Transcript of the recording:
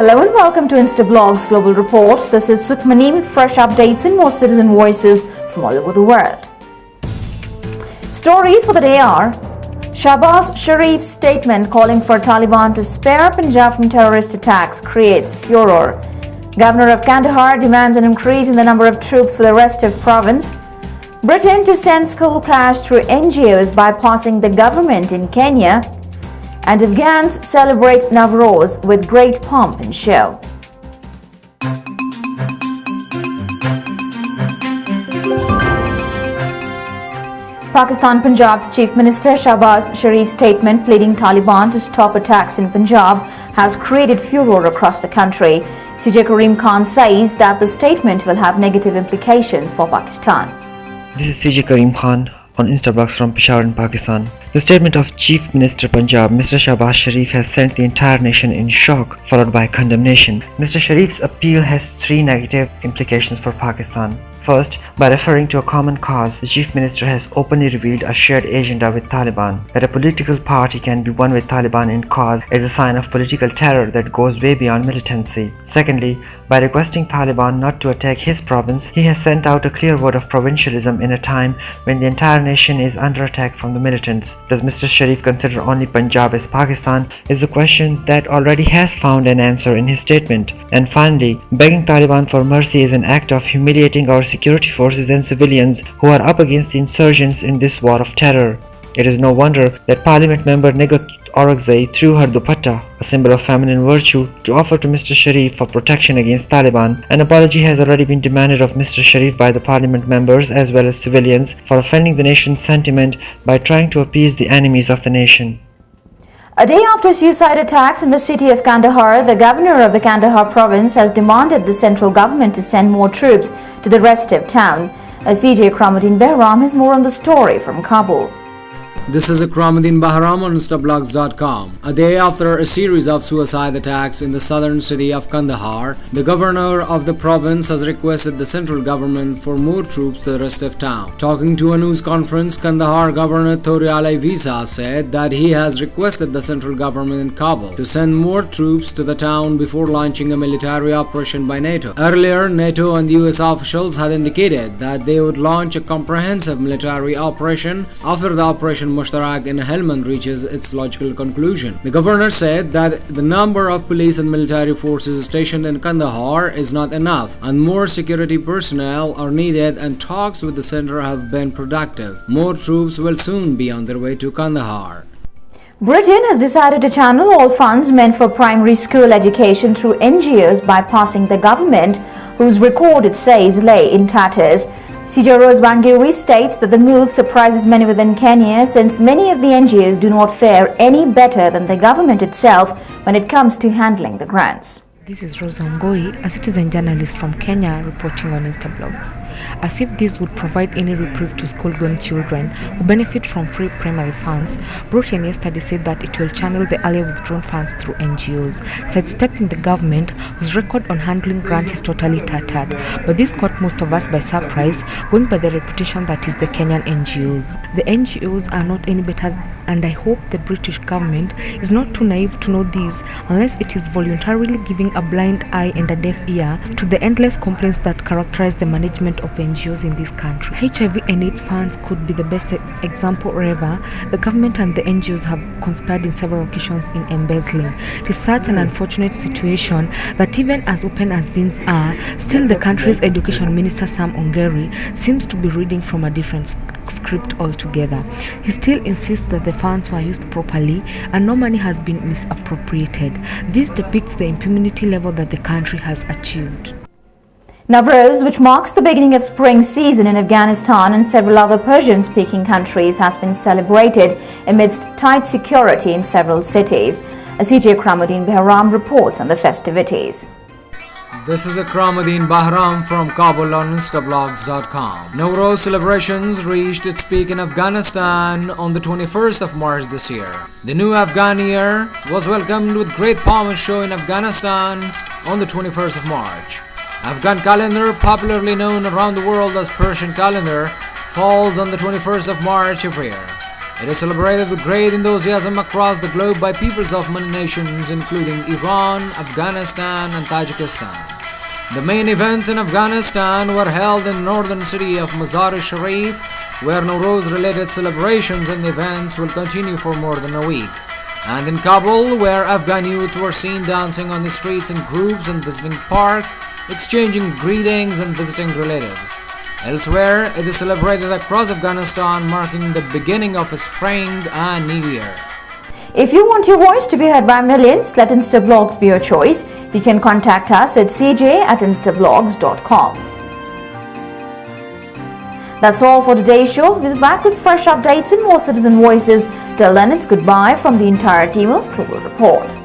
Hello and welcome to Instablogs Global Report. This is Sukhmani with fresh updates and more citizen voices from all over the world. Stories for the day are: Shahbaz Sharif's statement calling for Taliban to spare Punjab from terrorist attacks creates furor. Governor of Kandahar demands an increase in the number of troops for the restive province. Britain to send school cash through NGOs bypassing the government in Kenya. And Afghans celebrate Navroz with great pomp and show. Pakistan Punjab's Chief Minister Shahbaz Sharif's statement pleading Taliban to stop attacks in Punjab has created furor across the country. CJ Karim Khan says that the statement will have negative implications for Pakistan. This is CJ Karim Khan on Instablogs from Peshawar in Pakistan. The statement of Chief Minister Punjab Mr. Shahbaz Sharif has sent the entire nation in shock, followed by condemnation. Mr. Sharif's appeal has three negative implications for Pakistan. First, by referring to a common cause, the Chief Minister has openly revealed a shared agenda with Taliban. That a political party can be won with Taliban in cause is a sign of political terror that goes way beyond militancy. Secondly, by requesting Taliban not to attack his province, he has sent out a clear word of provincialism in a time when the entire nation is under attack from the militants. Does Mr. Sharif consider only Punjab as Pakistan is the question that already has found an answer in his statement. And finally, begging Taliban for mercy is an act of humiliating our security forces and civilians who are up against the insurgents in this war of terror. It is no wonder that Parliament member Nighat Orakzai threw her Dhupatta, a symbol of feminine virtue, to offer to Mr. Sharif for protection against Taliban. An apology has already been demanded of Mr. Sharif by the Parliament members as well as civilians for offending the nation's sentiment by trying to appease the enemies of the nation. A day after suicide attacks in the city of Kandahar, the governor of the Kandahar province has demanded the central government to send more troops to the restive town. CJ Kramuddin Behram has more on the story from Kabul. This is Akramuddin Bahram on Instablogs.com. A day after a series of suicide attacks in the southern city of Kandahar, the governor of the province has requested the central government for more troops to the rest of town. Talking to a news conference, Kandahar Governor Thorialai Visa said that he has requested the central government in Kabul to send more troops to the town before launching a military operation by NATO. Earlier, NATO and US officials had indicated that they would launch a comprehensive military operation after the Operation Mushtarak in Helmand reaches its logical conclusion. The governor said that the number of police and military forces stationed in Kandahar is not enough and more security personnel are needed, and talks with the center have been productive. More troops will soon be on their way to Kandahar. Britain has decided to channel all funds meant for primary school education through NGOs bypassing the government, whose record it says lay in tatters. CJ Rose Wangui states that the move surprises many within Kenya, since many of the NGOs do not fare any better than the government itself when it comes to handling the grants. This is Rose Wangui, a citizen journalist from Kenya, reporting on Instablogs. As if this would provide any reprieve to school-going children who benefit from free primary funds, Britain yesterday said that it will channel the earlier withdrawn funds through NGOs, sidestepping the government, whose record on handling grants is totally tattered. But this caught most of us by surprise, going by the reputation that is the Kenyan NGOs. The NGOs are not any better, and I hope the British government is not too naive to know this, unless it is voluntarily giving a blind eye and a deaf ear to the endless complaints that characterize the management of NGOs in this country. HIV and AIDS funds could be the best example ever. The government and the NGOs have conspired in several occasions in embezzling. It is such an unfortunate situation that even as open as things are, still the country's education minister Sam Ongeri seems to be reading from a different script altogether. He still insists that the funds were used properly and no money has been misappropriated. This depicts the impunity level that the country has achieved. Navroz, which marks the beginning of spring season in Afghanistan and several other Persian-speaking countries, has been celebrated amidst tight security in several cities. CJ Kramuddin Behram reports on the festivities. This is Akramuddin Bahram from Kabul on Instablogs.com. Navroz celebrations reached its peak in Afghanistan on the 21st of March this year. The new Afghan year was welcomed with great pomp and show in Afghanistan on the 21st of March. Afghan calendar, popularly known around the world as Persian calendar, falls on the 21st of March every year. It is celebrated with great enthusiasm across the globe by peoples of many nations including Iran, Afghanistan and Tajikistan. The main events in Afghanistan were held in the northern city of Mazar-e-Sharif, where Nowruz-related celebrations and events will continue for more than a week, and in Kabul, where Afghan youths were seen dancing on the streets in groups and visiting parks, exchanging greetings and visiting relatives. Elsewhere, it is celebrated across Afghanistan, marking the beginning of a spring and new year. If you want your voice to be heard by millions, let Instablogs be your choice. You can contact us at cj@instablogs.com. That's all for today's show. We'll be back with fresh updates and more citizen voices. Till then, it's goodbye from the entire team of Global Report.